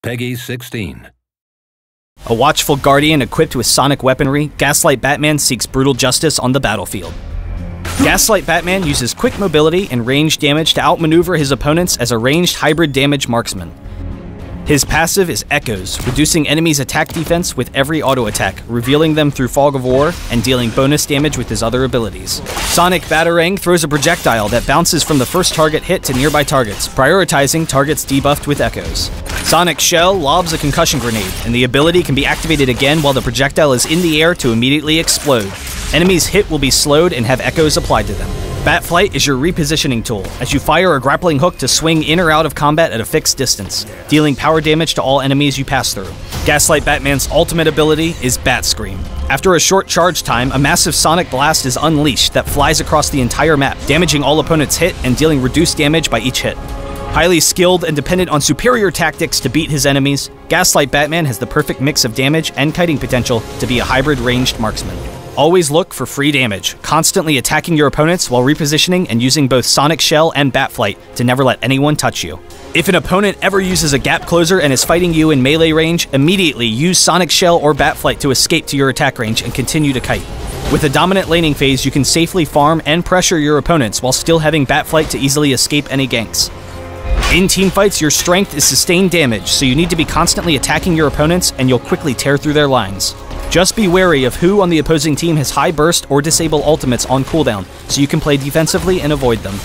Peggy 16. A watchful guardian equipped with sonic weaponry, Gaslight Batman seeks brutal justice on the battlefield. Gaslight Batman uses quick mobility and range damage to outmaneuver his opponents as a ranged hybrid damage marksman. His passive is Echoes, reducing enemies' attack defense with every auto attack, revealing them through Fog of War, and dealing bonus damage with his other abilities. Sonic Batarang throws a projectile that bounces from the first target hit to nearby targets, prioritizing targets debuffed with Echoes. Sonic Shell lobs a concussion grenade, and the ability can be activated again while the projectile is in the air to immediately explode. Enemies hit will be slowed and have echoes applied to them. Batflight is your repositioning tool, as you fire a grappling hook to swing in or out of combat at a fixed distance, dealing power damage to all enemies you pass through. Gaslight Batman's ultimate ability is Bat Scream. After a short charge time, a massive sonic blast is unleashed that flies across the entire map, damaging all opponents hit and dealing reduced damage by each hit. Highly skilled and dependent on superior tactics to beat his enemies, Gaslight Batman has the perfect mix of damage and kiting potential to be a hybrid ranged marksman. Always look for free damage, constantly attacking your opponents while repositioning and using both Sonic Shell and Batflight to never let anyone touch you. If an opponent ever uses a gap closer and is fighting you in melee range, immediately use Sonic Shell or Batflight to escape to your attack range and continue to kite. With a dominant laning phase, you can safely farm and pressure your opponents while still having Batflight to easily escape any ganks. In teamfights, your strength is sustained damage, so you need to be constantly attacking your opponents and you'll quickly tear through their lines. Just be wary of who on the opposing team has high burst or disable ultimates on cooldown, so you can play defensively and avoid them.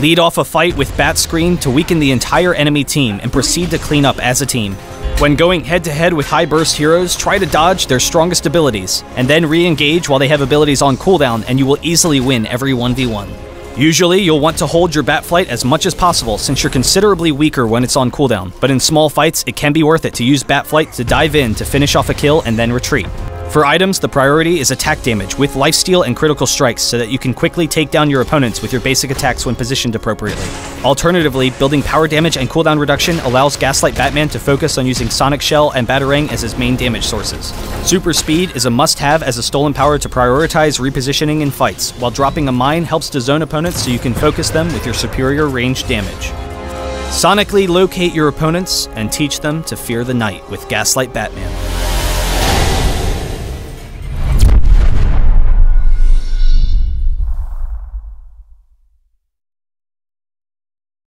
Lead off a fight with Bat Scream to weaken the entire enemy team and proceed to clean up as a team. When going head-to-head with high burst heroes, try to dodge their strongest abilities, and then re-engage while they have abilities on cooldown and you will easily win every 1v1. Usually, you'll want to hold your Batflight as much as possible since you're considerably weaker when it's on cooldown, but in small fights, it can be worth it to use Batflight to dive in to finish off a kill and then retreat. For items, the priority is attack damage with lifesteal and critical strikes so that you can quickly take down your opponents with your basic attacks when positioned appropriately. Alternatively, building power damage and cooldown reduction allows Gaslight Batman to focus on using Sonic Shell and Batarang as his main damage sources. Super Speed is a must-have as a stolen power to prioritize repositioning in fights, while dropping a mine helps to zone opponents so you can focus them with your superior range damage. Sonically locate your opponents and teach them to fear the night with Gaslight Batman.